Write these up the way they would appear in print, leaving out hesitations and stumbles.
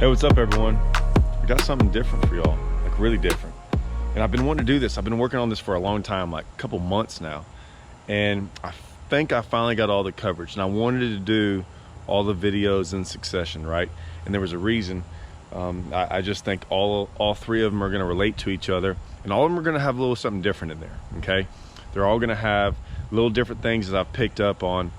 Hey, what's up everyone? I got something different for y'all, like really different. And I've been wanting to do this. I've been working on this for a long time, like a couple months now. And I think I finally got all the coverage. And I wanted to do all the videos in succession, right? And there was a reason. I just think all three of them are gonna relate to each other. And all of them are gonna have a little something different in there, okay? They're all gonna have little different things that I've picked up on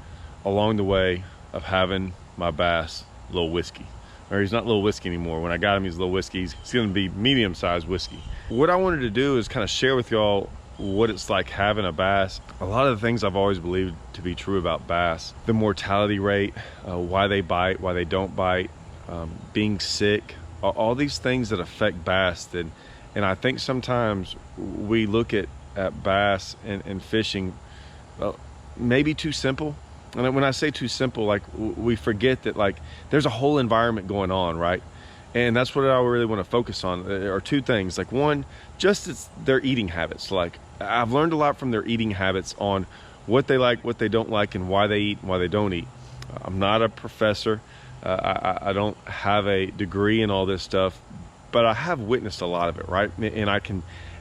along the way of having my bass, LIL Whiskey. Or he's not LIL Whiskey anymore. When I got him, he's LIL Whiskey. He's gonna be medium-sized whiskey. What I wanted to do is kind of share with y'all what it's like having a bass. A lot of the things I've always believed to be true about bass, the mortality rate, why they bite, why they don't bite, being sick, all these things that affect bass. And I think sometimes we look at bass and fishing maybe too simple. And when I say too simple, like we forget that like there's a whole environment going on, right? And that's what I really want to focus on. There are two things. Like one, just it's their eating habits. Like I've learned a lot from their eating habits on what they like, what they don't like, and why they eat and why they don't eat. I'm not a professor. I don't have a degree in all this stuff, but I have witnessed a lot of it, right? And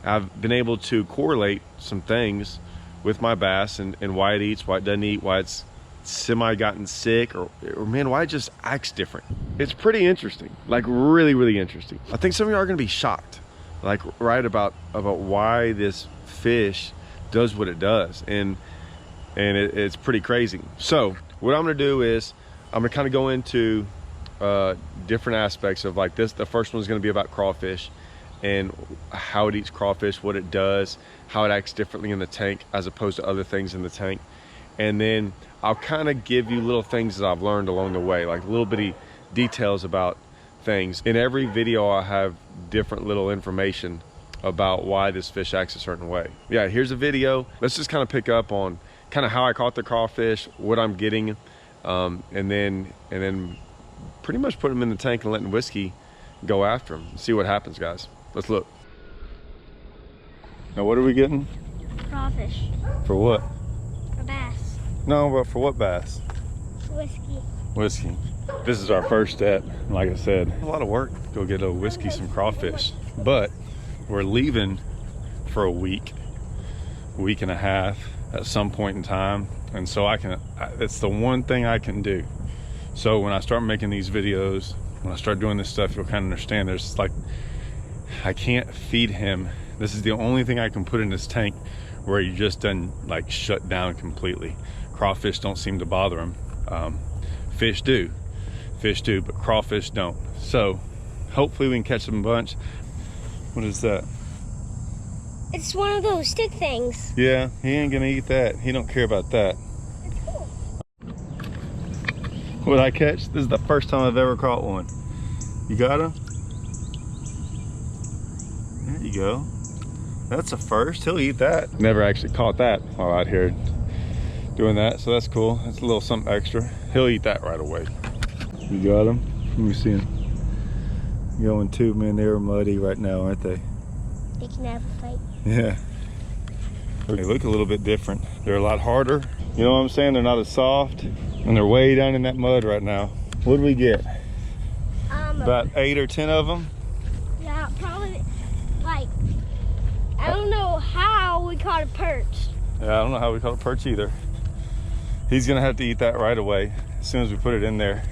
I've been able to correlate some things with my bass and why it eats, why it doesn't eat, why it's semi gotten sick, or man, why it just acts different. It's pretty interesting, like really interesting. I think some of you are gonna be shocked, like right about why this fish does what it does, and it's pretty crazy. So what I'm gonna do is I'm gonna kind of go into different aspects of like this. The first one's gonna be about crawfish and how it eats crawfish, what it does, how it acts differently in the tank as opposed to other things in the tank. And then I'll kind of give you little things that I've learned along the way, like little bitty details about things. In every video, I have different little information about why this fish acts a certain way. Yeah, here's a video. Let's just kind of pick up on kind of how I caught the crawfish, what I'm getting, and then pretty much put them in the tank and letting whiskey go after them. See what happens, guys. Let's look. Now, what are we getting? Crawfish. For what? For bass. No, but for what bass? Whiskey. Whiskey. This is our first step. Like I said, a lot of work. Go get a whiskey, some crawfish. But we're leaving for a week and a half at some point in time. And so it's the one thing I can do. So when I start making these videos, when I start doing this stuff, you'll kind of understand there's like, I can't feed him. This is the only thing I can put in this tank where he just doesn't like shut down completely. Crawfish don't seem to bother him. Fish do, but crawfish don't. So hopefully we can catch them a bunch. What is that? It's one of those stick things. Yeah, he ain't gonna eat that. He don't care about that. It's cool. What'd I catch? This is the first time I've ever caught one. You got him? There you go. That's a first. He'll eat that. Never actually caught that while out here doing that, so that's cool. That's a little something extra. He'll eat that right away. You got him? Let me see him. Going too, man. They're muddy right now, aren't they? They can have a fight. Yeah. They look a little bit different. They're a lot harder. You know what I'm saying? They're not as soft, and they're way down in that mud right now. What do we get? About 8 or 10 of them? Yeah, probably. Like, I don't know how we caught a perch. Yeah, I don't know how we caught a perch either. He's gonna have to eat that right away as soon as we put it in there.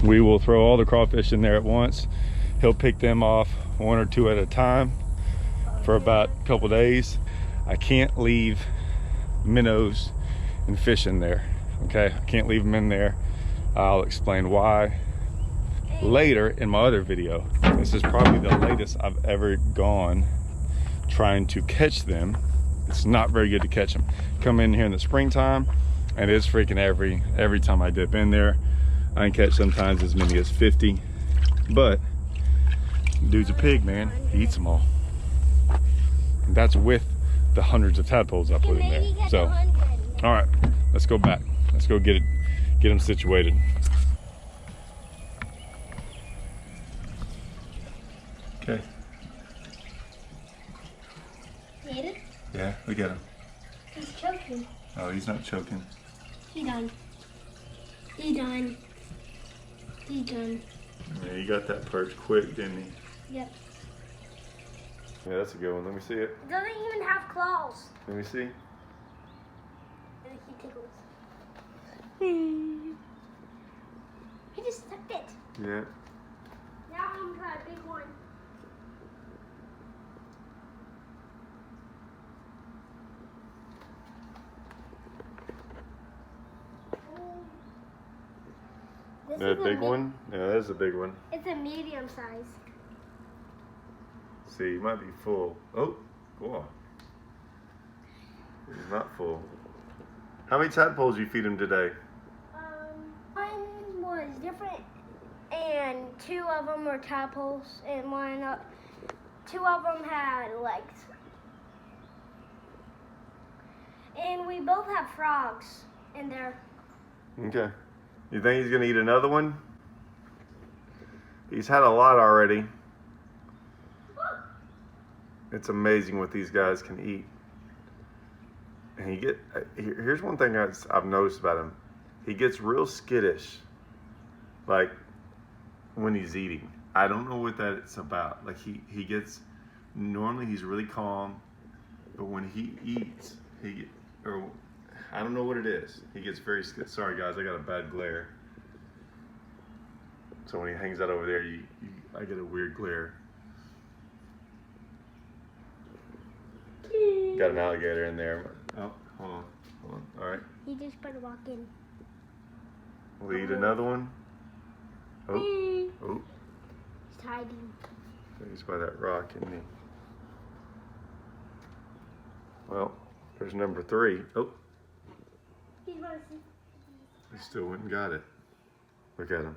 We will throw all the crawfish in there at once. He'll pick them off 1 or 2 at a time for about a couple days. I can't leave minnows and fish in there, okay? I can't leave them in there. I'll explain why later in my other video. This is probably the latest I've ever gone trying to catch them. It's not very good to catch them. Come in here in the springtime and it's freaking every time I dip in there, I can catch sometimes as many as 50, but dude's a pig, man. He eats them all. And that's with the hundreds of tadpoles I put in there. So, all right, let's go back. Let's go get them situated. Okay. Get it? Yeah, look at him. He's choking. Oh, he's not choking. He done. He done. He done. Yeah, he got that perch quick, didn't he? Yep. Yeah, that's a good one. Let me see it. It doesn't even have claws. Let me see. And he tickles. He just sucked it. Yeah. Now I'm gonna try a big one. This That is big one? Yeah, that is a big one. It's a medium size. See, he might be full. Oh, whoa. He's not full. How many tadpoles you feed him today? One was different, and 2 of them were tadpoles, and 2 of them had legs. And we both have frogs in there. Okay. You think he's gonna eat another one? He's had a lot already. It's amazing what these guys can eat. And here's one thing I've noticed about him. He gets real skittish, like when he's eating. I don't know what that's about. Like normally he's really calm, but when he eats, I don't know what it is. He gets very skittish. Sorry guys, I got a bad glare. So when he hangs out over there, I get a weird glare. Got an alligator in there. Oh, hold on. All right. He just better walk in. Will he eat another one? Oh, oh. He's hiding. He's by that rock, isn't he? Well, there's number 3. Oh. He's gonna see. He still went and got it. Look at him.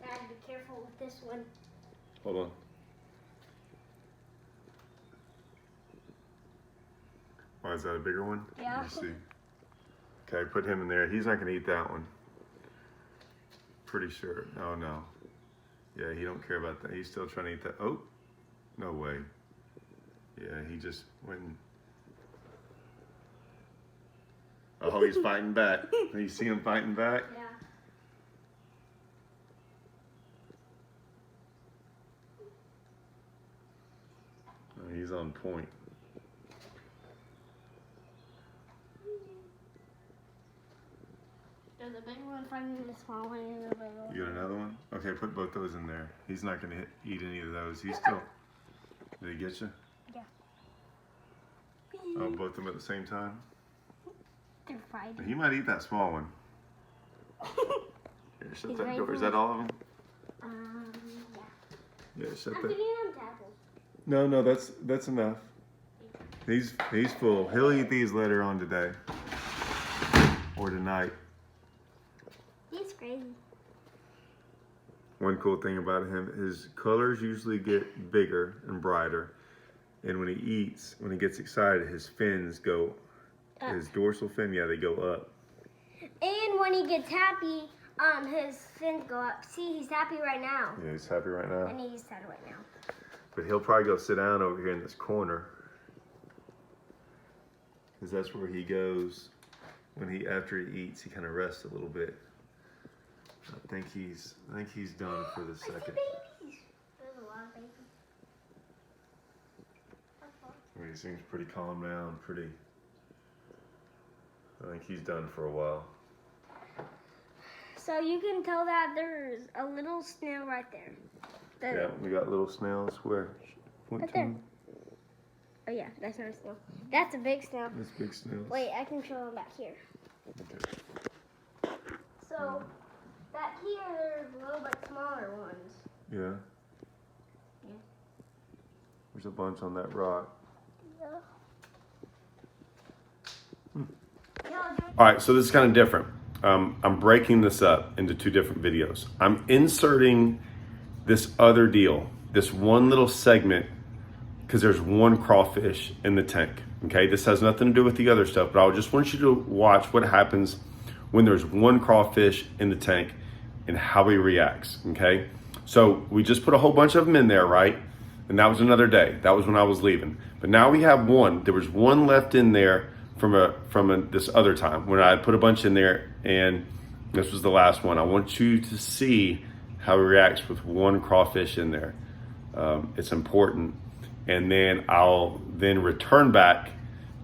Dad, be careful with this one. Hold on. Why is that a bigger one? Yeah. Let me see. Okay, put him in there. He's not gonna eat that one. Pretty sure. Oh no. Yeah, he don't care about that. He's still trying to eat that. Oh, no way. Yeah, he just went and... Oh, he's fighting back. You see him fighting back? Yeah. Oh, he's on point. There's a big one fighting the small one and a big one. You got another one? Okay, put both those in there. He's not gonna eat any of those. He's still... Did he get you? Yeah. Oh, both of them at the same time? They're fighting. He might eat that small one. Here, shut He's that ready door. for Is that all of them? Yeah. Yeah, shut I'm that. feeding him tackles. No, that's enough. He's full. He'll eat these later on today. Or tonight. He's crazy. One cool thing about him, his colors usually get bigger and brighter. And when he eats, when he gets excited, his fins go, his dorsal fin, yeah, they go up. And when he gets happy, his fins go up. See, he's happy right now. Yeah, he's happy right now. And he's sad right now. But he'll probably go sit down over here in this corner. Because that's where he goes after he eats, he kind of rests a little bit. I think he's done for the I see second. babies. There's a lot of babies. He seems pretty calm down, I think he's done for a while. So you can tell that there's a little snail right there. Yeah, we got little snails. Where? Right there. Oh yeah, that's not a snail. That's a big snail. That's big snails. Wait, I can show them back here. Okay. So back here, there's a little bit smaller ones. Yeah. Yeah. There's a bunch on that rock. Yeah. All right, so this is kind of different. I'm breaking this up into 2 different videos. I'm inserting this other deal, this one little segment, because there's one crawfish in the tank, okay? This has nothing to do with the other stuff, but I just want you to watch what happens when there's one crawfish in the tank and how he reacts, okay? So we just put a whole bunch of them in there, right? And that was another day. That was when I was leaving. But now we have one. There was one left in there this other time when I put a bunch in there, and this was the last one. I want you to see how he reacts with one crawfish in there. It's important. And then I'll then return back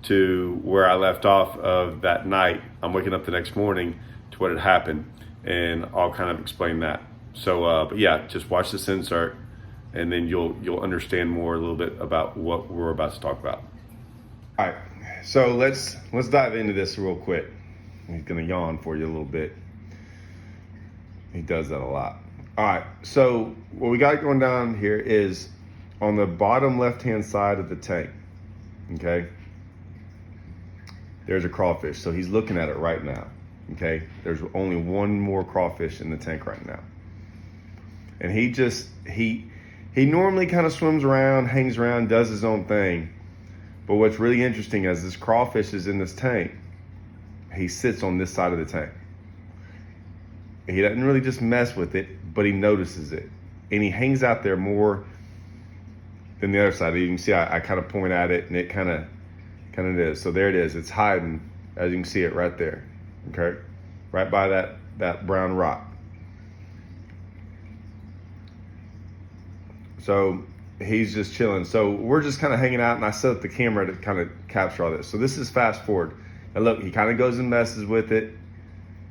to where I left off of that night. I'm waking up the next morning to what had happened, and I'll kind of explain that. So, but yeah, just watch this insert, and then you'll understand more a little bit about what we're about to talk about. All right, so let's dive into this real quick. He's gonna yawn for you a little bit. He does that a lot. All right, so what we got going down here is on the bottom left-hand side of the tank, okay? There's a crawfish, so he's looking at it right now, okay? There's only one more crawfish in the tank right now. And he normally kind of swims around, hangs around, does his own thing. But what's really interesting is this crawfish is in this tank. He sits on this side of the tank. He doesn't really just mess with it, but he notices it. And he hangs out there more than the other side. You can see I kind of point at it, and it kind of is. So there it is. It's hiding, as you can see it right there, okay? Right by that brown rock. So he's just chilling. So we're just kind of hanging out, and I set up the camera to kind of capture all this. So this is fast forward. And look, he kind of goes and messes with it,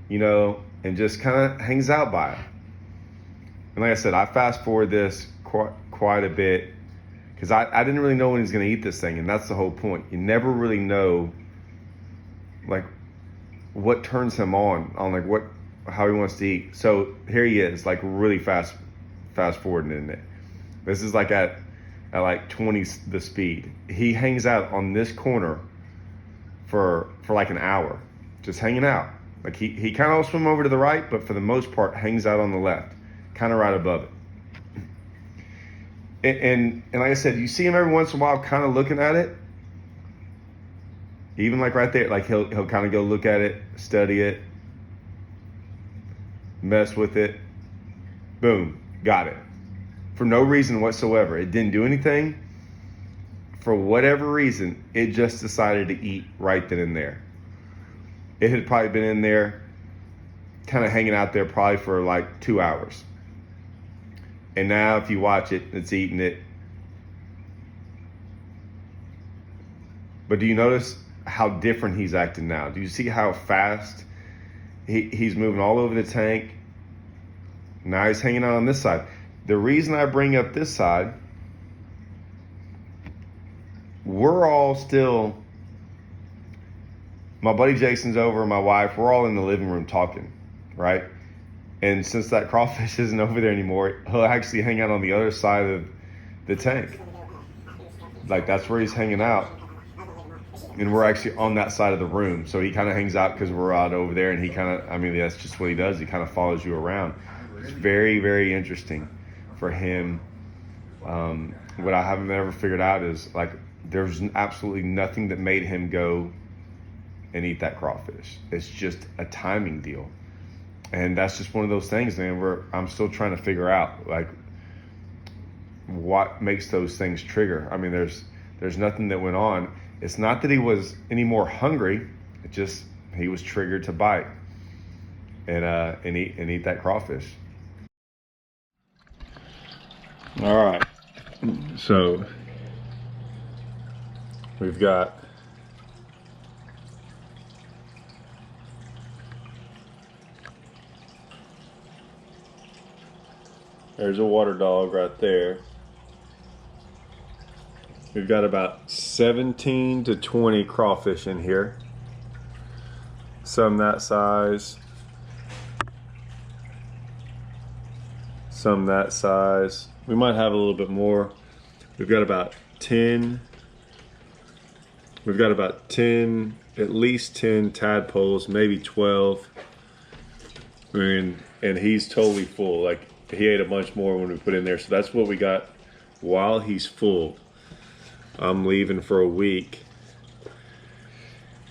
you know, and just kind of hangs out by it. And like I said, I fast forward this quite a bit because I didn't really know when he's going to eat this thing. And that's the whole point. You never really know, like, what turns him on like how he wants to eat. So here he is, like really fast forwarding in it. This is like at like 20 the speed. He hangs out on this corner for like an hour, just hanging out. Like he kind of will swim over to the right, but for the most part hangs out on the left, kind of right above it. And like I said, you see him every once in a while kind of looking at it. Even like right there, like he'll kind of go look at it, study it, mess with it. Boom, got it. For no reason whatsoever. It didn't do anything. For whatever reason, it just decided to eat right then and there. It had probably been in there, kind of hanging out there probably for like 2 hours. And now if you watch it, it's eating it. But do you notice how different he's acting now? Do you see how fast he's moving all over the tank? Now he's hanging out on this side. The reason I bring up this side, we're all still, my buddy Jason's over, my wife, we're all in the living room talking, right? And since that crawfish isn't over there anymore, he'll actually hang out on the other side of the tank. Like that's where he's hanging out. And we're actually on that side of the room. So he kind of hangs out because we're out over there, and he kind of, I mean, that's just what he does. He kind of follows you around. It's very, very interesting for him. What I haven't ever figured out is like, there's absolutely nothing that made him go and eat that crawfish. It's just a timing deal. And that's just one of those things, man, I'm still trying to figure out like what makes those things trigger. I mean, there's nothing that went on. It's not that he was any more hungry. It just, he was triggered to bite and eat that crawfish. All right. So we've got there's a water dog right there. We've got about 17 to 20 crawfish in here. Some that size. Some that size. We might have a little bit more. We've got about 10. We've got about 10, at least 10 tadpoles, maybe 12. And he's totally full. Like he ate a bunch more when we put in there. So that's what we got while he's full. I'm leaving for a week.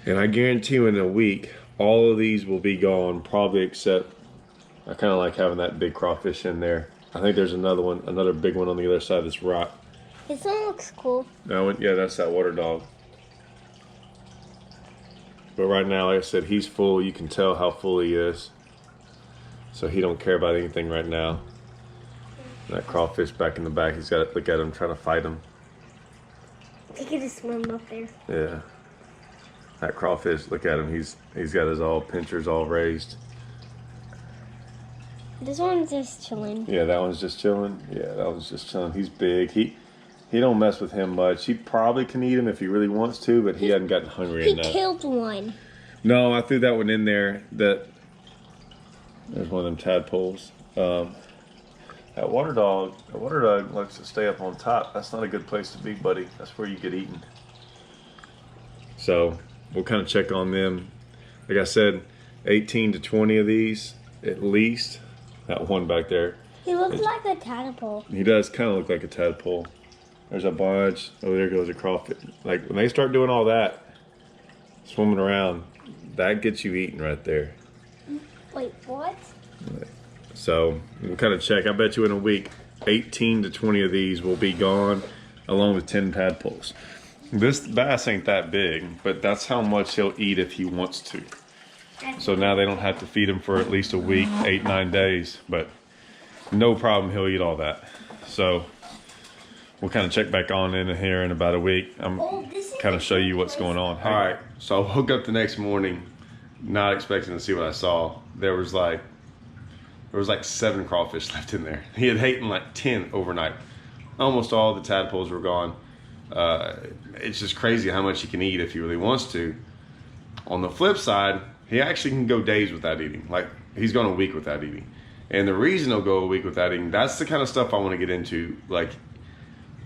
And I guarantee you in a week, all of these will be gone, probably except I kind of like having that big crawfish in there. I think there's another one, another big one on the other side of this rock. This one looks cool. No, yeah, that's that water dog. But right now, like I said, he's full. You can tell how full he is. So he don't care about anything right now. That crawfish back in the back, he's got to look at him, trying to fight him. He can just swim up there. Yeah. That crawfish, look at him. He's got his pinchers all raised. This one's just chilling. Yeah, that one's just chilling. Yeah, that one's just chilling. He's big. He don't mess with him much. He probably can eat him if he really wants to, but he hadn't gotten hungry enough. He killed one. No, I threw that one in there. There's one of them tadpoles. That water dog likes to stay up on top. That's not a good place to be, buddy. That's where you get eaten. So we'll kind of check on them. Like I said, 18 to 20 of these at least. That one back there. He looks like a tadpole. He does kind of look like a tadpole. There's a bunch. Oh, there goes a crawfish. Like when they start doing all that, swimming around, that gets you eaten right there. Wait, what? So we'll kind of check. I bet you in a week, 18 to 20 of these will be gone, along with 10 tadpoles. This bass ain't that big, but that's how much he'll eat if he wants to. So now they don't have to feed him for at least a week, 8-9 days, but no problem, he'll eat all that. So we'll kind of check back on in here in about a week. I'm kind of show you what's going on. All right, so I woke up the next morning, not expecting to see what I saw. There was like 7 crawfish left in there. He had eaten like 10 overnight. Almost all the tadpoles were gone. It's just crazy how much he can eat if he really wants to. On the flip side, he actually can go days without eating. Like he's gone a week without eating. And the reason he'll go a week without eating, that's the kind of stuff I want to get into. Like,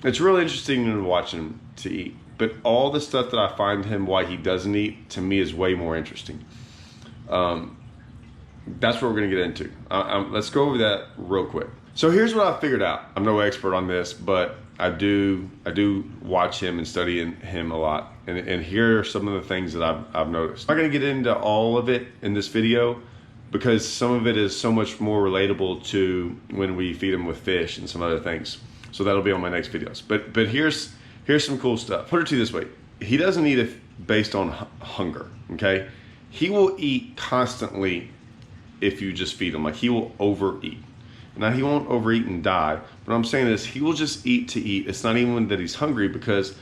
it's really interesting to watch him to eat. But all the stuff that I find him why he doesn't eat, to me, is way more interesting. That's what we're going to get into. Let's go over that real quick. So here's what I figured out. I'm no expert on this, but I do watch him and study him a lot. And here are some of the things that I've noticed. I'm not going to get into all of it in this video because some of it is so much more relatable to when we feed him with fish and some other things. So that'll be on my next videos. But here's some cool stuff. Put it to you this way. He doesn't eat it based on hunger, okay? He will eat constantly if you just feed him. Like, he will overeat. Now, he won't overeat and die, but what I'm saying is he will just eat to eat. It's not even that he's hungry, because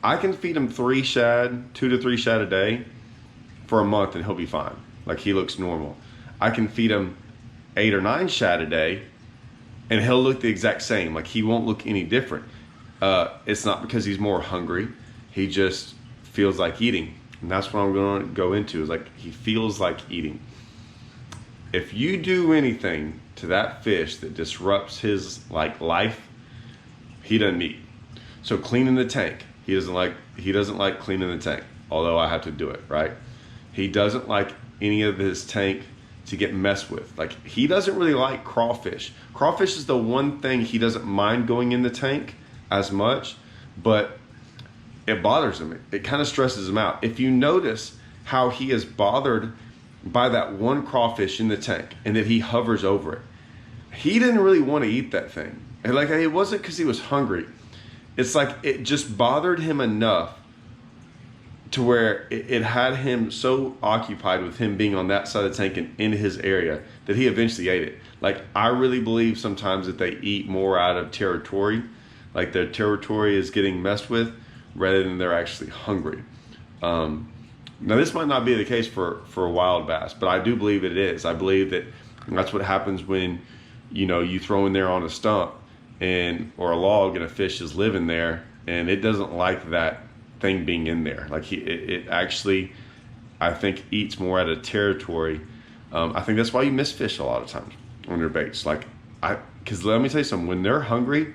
I can feed him 2 to 3 shad a day for a month and he'll be fine. Like, he looks normal. I can feed him 8 or 9 shad a day and he'll look the exact same. Like, he won't look any different. It's not because he's more hungry. He just feels like eating. And that's what I'm going to go into, is like, he feels like eating. If you do anything to that fish that disrupts his life, he doesn't eat. So cleaning the tank, he doesn't like cleaning the tank, although I have to do it, right? He doesn't like any of his tank to get messed with. Like, he doesn't really like crawfish. Crawfish is the one thing he doesn't mind going in the tank as much, but it bothers him. It kind of stresses him out. If you notice how he is bothered by that one crawfish in the tank and that he hovers over it, he didn't really want to eat that thing. And like, it wasn't because he was hungry. It's like it just bothered him enough to where it had him so occupied with him being on that side of the tank and in his area that he eventually ate it. Like, I really believe sometimes that they eat more out of territory, like their territory is getting messed with, rather than they're actually hungry. Now, this might not be the case for a wild bass, but I do believe it is. I believe that that's what happens when, you throw in there on a stump or a log and a fish is living there and it doesn't like that thing being in there. Like, it actually, I think, eats more out of territory. I think that's why you miss fish a lot of times on your baits. Because let me tell you something, when they're hungry,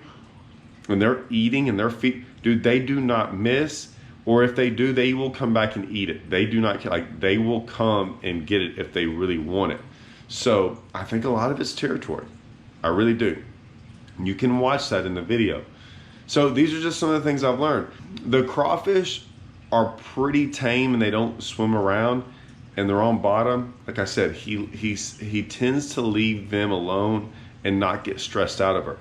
when they're eating and their feet, dude, they do not miss. Or if they do, they will come back and eat it. They do not, they will come and get it if they really want it. So I think a lot of it's territory. I really do. You can watch that in the video. So these are just some of the things I've learned. The crawfish are pretty tame and they don't swim around and they're on bottom. Like I said, he tends to leave them alone and not get stressed out of her.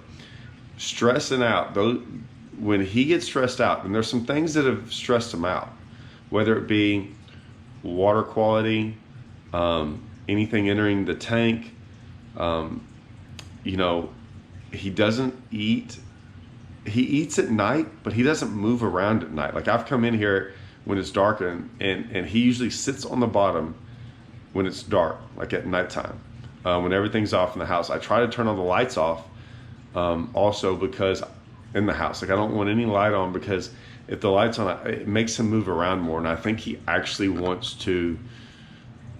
Stressing out, though, when he gets stressed out, and there's some things that have stressed him out, whether it be water quality, anything entering the tank. You know, he doesn't eat. He eats at night, but he doesn't move around at night. Like I've come in here when it's dark, and he usually sits on the bottom when it's dark, like at nighttime, when everything's off in the house. I try to turn all the lights off, also because in the house, like I don't want any light on, because if the light's on, it makes him move around more. And I think he actually wants to.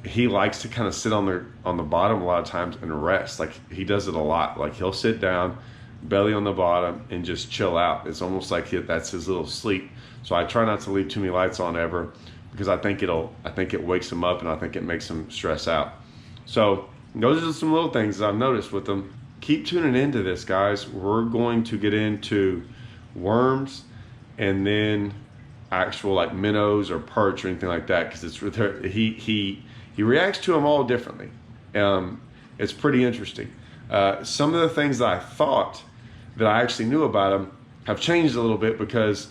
He likes to kind of sit on the bottom a lot of times and rest. Like he does it a lot. Like he'll sit down, belly on the bottom, and just chill out. It's almost like that's his little sleep. So I try not to leave too many lights on ever, because I think it wakes him up, and I think it makes him stress out. So those are some little things that I've noticed with them. Keep tuning into this, guys. We're going to get into worms, and then actual like minnows or perch or anything like that, because he reacts to them all differently. It's pretty interesting. Some of the things that I thought that I actually knew about him have changed a little bit, because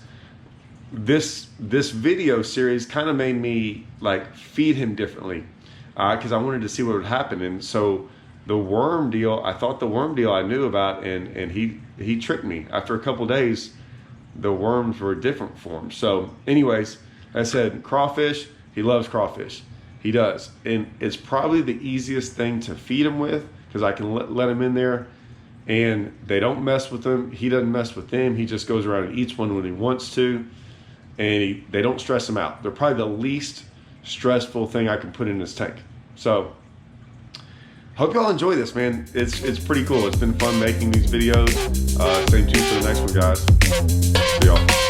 this video series kind of made me like feed him differently, because I wanted to see what would happen. And so the worm deal, I thought the worm deal I knew about, and he tricked me. After a couple days, the worms were different for him. So anyways, I said crawfish, he loves crawfish. He does. And it's probably the easiest thing to feed him with, because I can let him in there and they don't mess with him. He doesn't mess with them. He just goes around and eats one when he wants to. And they don't stress him out. They're probably the least stressful thing I can put in his tank. So hope y'all enjoy this, man. It's pretty cool. It's been fun making these videos. Stay tuned for the next one, guys. See y'all.